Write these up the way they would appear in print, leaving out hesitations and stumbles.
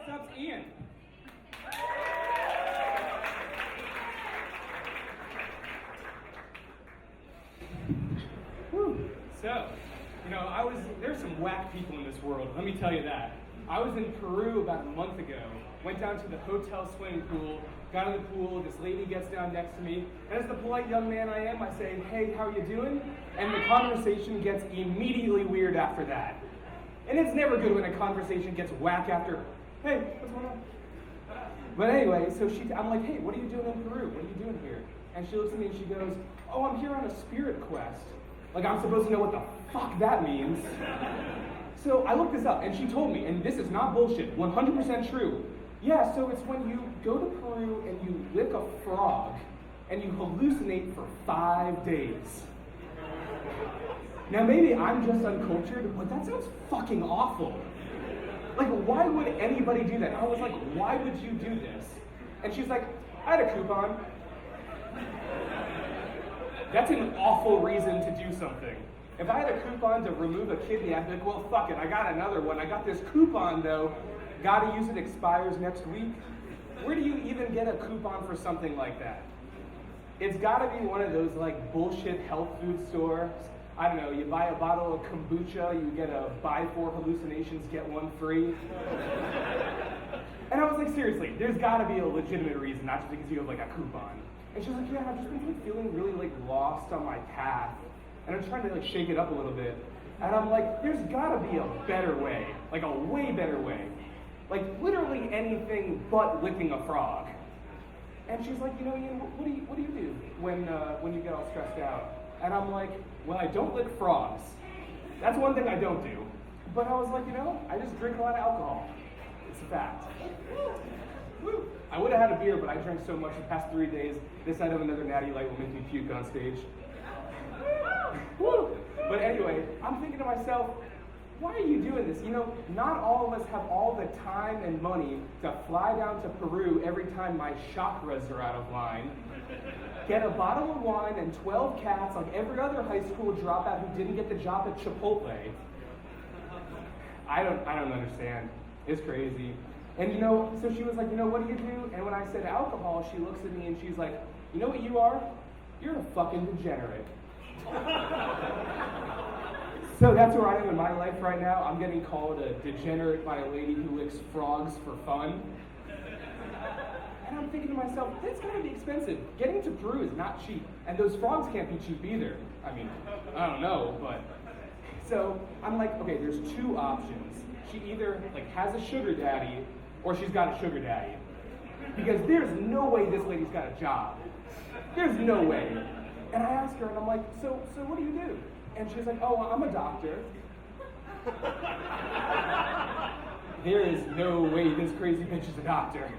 up's Ian. Whew. So, there's some whack people in this world, let me tell you that. I was in Peru about a month ago, went down to the hotel swimming pool, got in the pool, this lady gets down next to me, and as the polite young man I am, I say, hey, how are you doing? And the conversation gets immediately weird after that. And it's never good when a conversation gets whack after, hey, what's going on? But anyway, so I'm like, hey, what are you doing in Peru? What are you doing here? And she looks at me and she goes, oh, I'm here on a spirit quest. Like I'm supposed to know what the fuck that means. So I looked this up and she told me, and this is not bullshit, 100% true. Yeah, so it's when you go to Peru and you lick a frog and you hallucinate for 5 days. Now maybe I'm just uncultured, but that sounds fucking awful. Like, why would anybody do that? I was like, why would you do this? And she's like, I had a coupon. That's an awful reason to do something. If I had a coupon to remove a kidney, I'd be like, well, fuck it, I got another one. I got this coupon, though. Gotta use it, expires next week. Where do you even get a coupon for something like that? It's gotta be one of those, like, bullshit health food stores. I don't know, you buy a bottle of kombucha, you get a buy 4 hallucinations, get 1 free. And I was like, seriously, there's gotta be a legitimate reason, not just because you have like a coupon. And she's like, yeah, I've just been feeling really like lost on my path. And I'm trying to like shake it up a little bit. And I'm like, there's gotta be a better way, like a way better way. Like literally anything but licking a frog. And she's like, Ian, what do you do when you get all stressed out? And I'm like, well, I don't lick frogs. That's one thing I don't do. But I was like, I just drink a lot of alcohol. It's a fact. I would have had a beer, but I drank so much the past 3 days, this side of another natty light will make me puke on stage. But anyway, I'm thinking to myself, why are you doing this? Not all of us have all the time and money to fly down to Peru every time my chakras are out of line, get a bottle of wine and 12 cats like every other high school dropout who didn't get the job at Chipotle. I don't understand. It's crazy. And so she was like, what do you do? And when I said alcohol, she looks at me and she's like, you know what you are? You're a fucking degenerate. So that's where I am in my life right now. I'm getting called a degenerate by a lady who licks frogs for fun. And I'm thinking to myself, that's gotta be expensive. Getting to Peru is not cheap. And those frogs can't be cheap either. I mean, I don't know, but. So I'm like, okay, there's 2 options. She either like has a sugar daddy or she's got a sugar daddy. Because there's no way this lady's got a job. There's no way. And I asked her and I'm like, so what do you do? And she's like, oh, I'm a doctor. There is no way this crazy bitch is a doctor.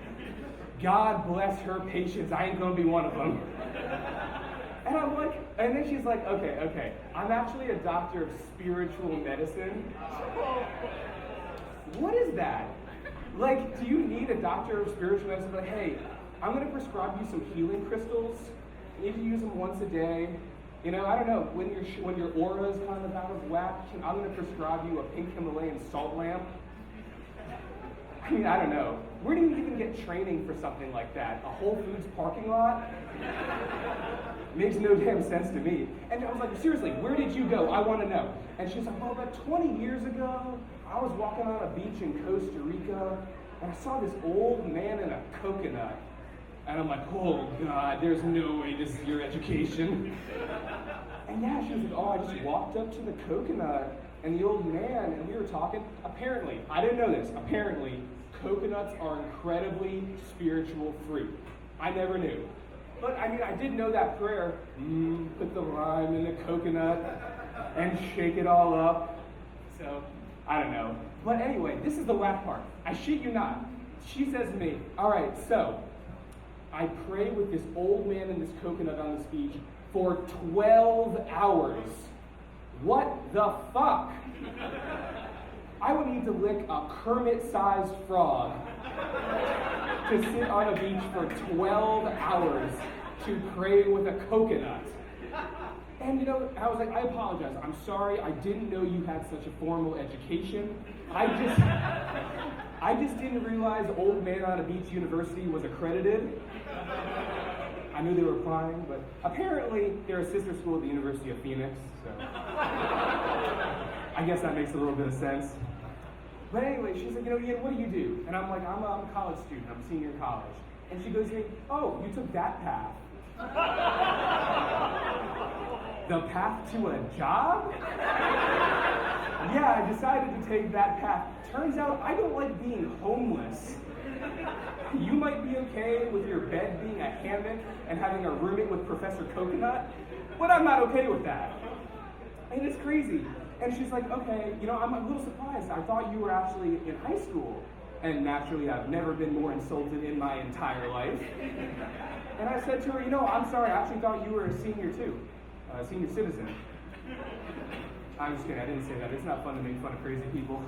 God bless her patience. I ain't gonna be one of them. And I'm like, and then she's like, okay. I'm actually a doctor of spiritual medicine. What is that? Like, do you need a doctor of spiritual medicine? Like, hey, I'm gonna prescribe you some healing crystals. You need to use them once a day. I don't know, when your aura is kind of out of whack, I'm going to prescribe you a pink Himalayan salt lamp. I mean, I don't know. Where do you even get training for something like that? A Whole Foods parking lot? Makes no damn sense to me. And I was like, seriously, where did you go? I want to know. And she's like, well, about 20 years ago, I was walking on a beach in Costa Rica, and I saw this old man in a coconut. And I'm like, oh God, there's no way this is your education. And yeah, she was like, oh, I just walked up to the coconut and the old man, and we were talking. Apparently, I didn't know this, apparently, coconuts are incredibly spiritual fruit. I never knew. But I mean, I did know that prayer, put the lime in the coconut and shake it all up. So, I don't know. But anyway, this is the last part. I shit you not. She says to me, all right, so, I pray with this old man and this coconut on this beach for 12 hours. What the fuck? I would need to lick a Kermit-sized frog to sit on a beach for 12 hours to pray with a coconut. And I was like, I apologize. I'm sorry. I didn't know you had such a formal education. I I just didn't realize Old Man on a Beach University was accredited. I knew they were applying, but apparently they're a sister school at the University of Phoenix, so I guess that makes a little bit of sense. But anyway, she's like, Ian, what do you do? And I'm like, I'm a college student, I'm a senior in college. And she goes to me, oh, you took that path. The path to a job? Yeah, I decided to take that path. Turns out I don't like being homeless. You might be okay with your bed being a hammock and having a roommate with Professor Coconut, but I'm not okay with that. And it's crazy. And she's like, okay, I'm a little surprised. I thought you were actually in high school. And naturally, I've never been more insulted in my entire life. And I said to her, I'm sorry, I actually thought you were a senior too, a senior citizen. I'm just kidding, I didn't say that. It's not fun to make fun of crazy people.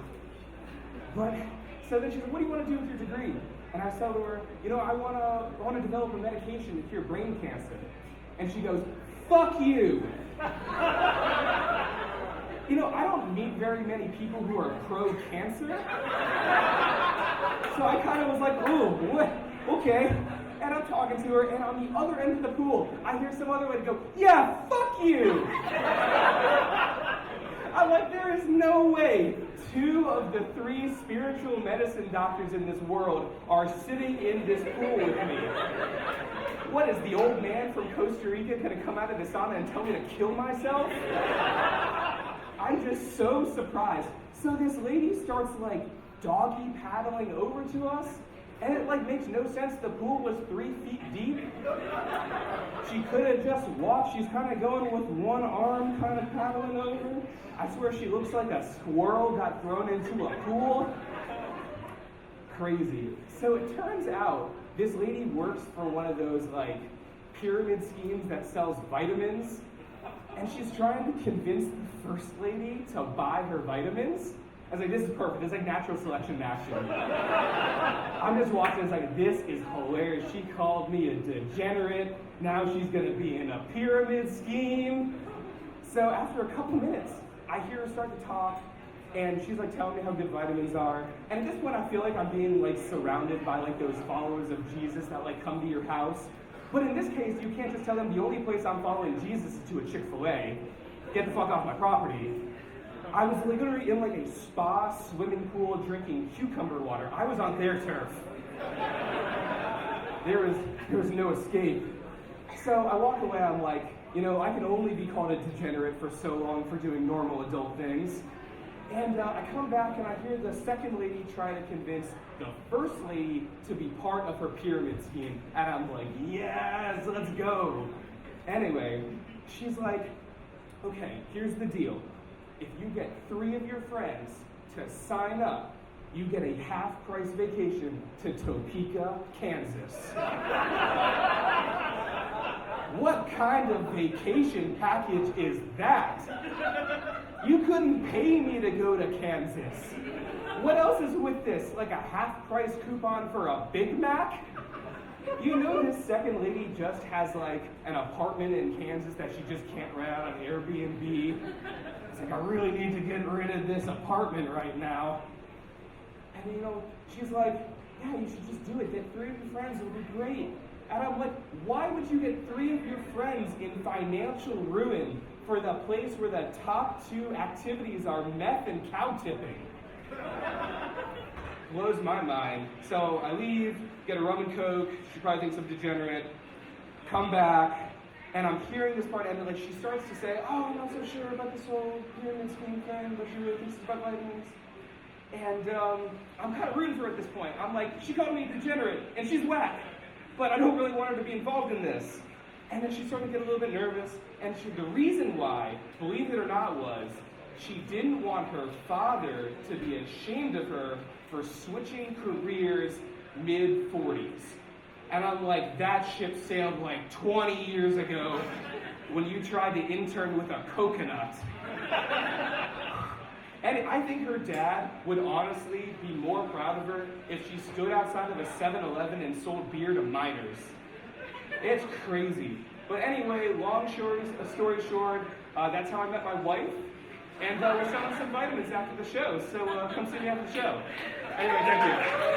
But, so then she's like, what do you want to do with your degree? And I tell her, I want to develop a medication to cure brain cancer. And she goes, fuck you. I don't meet very many people who are pro-cancer. So I kind of was like, oh, okay. And I'm talking to her, and on the other end of the pool, I hear some other lady go, yeah, fuck you. I'm like, there is no way 2 of the 3 spiritual medicine doctors in this world are sitting in this pool with me. What, is the old man from Costa Rica going to come out of the sauna and tell me to kill myself? I'm just so surprised. So this lady starts doggy paddling over to us, and it makes no sense. The pool was 3 feet deep. She could have just walked. She's kind of going with one arm, kind of paddling over. I swear she looks like a squirrel got thrown into a pool. Crazy. So it turns out this lady works for one of those pyramid schemes that sells vitamins. And she's trying to convince the first lady to buy her vitamins. I was like, this is perfect. This is natural selection in action. I'm just watching, it's this is hilarious. She called me a degenerate. Now she's going to be in a pyramid scheme. So after a couple minutes, I hear her start to talk, and she's telling me how good vitamins are. And at this point, I feel like I'm being surrounded by those followers of Jesus that come to your house. But in this case, you can't just tell them the only place I'm following Jesus is to a Chick-fil-A. Get the fuck off my property. I was literally in a spa swimming pool drinking cucumber water. I was on their turf. There was no escape. So I walk away, I'm like, I can only be called a degenerate for so long for doing normal adult things. And I come back and I hear the second lady try to convince the first lady to be part of her pyramid scheme. And I'm like, yes, let's go. Anyway, she's like, okay, here's the deal. If you get 3 of your friends to sign up, you get a half-price vacation to Topeka, Kansas. What kind of vacation package is that? You couldn't pay me to go to Kansas. What else is with this? A half-price coupon for a Big Mac? This second lady just has an apartment in Kansas that she just can't rent out on Airbnb. It's I really need to get rid of this apartment right now. And she's like, yeah, you should just do it. Get 3 of your friends, it'll be great. And I'm like, why would you get 3 of your friends in financial ruin for the place where the top 2 activities are meth and cow tipping? Blows my mind. So I leave, get a rum and coke. She probably thinks I'm degenerate. Come back, and I'm hearing this part, and she starts to say, oh, I'm not so sure about this whole pyramid scheme thing, but she really thinks about vitamins. And I'm kind of rooting for her at this point. I'm like, she called me degenerate, and she's whack, but I don't really want her to be involved in this. And then she started to get a little bit nervous, and the reason why, believe it or not, was she didn't want her father to be ashamed of her for switching careers mid-40s. And I'm like, that ship sailed 20 years ago when you tried to intern with a coconut. And I think her dad would honestly be more proud of her if she stood outside of a 7-Eleven and sold beer to minors. It's crazy. But anyway, story short, that's how I met my wife. And we're selling some vitamins after the show, so come see me after the show. Anyway, thank you.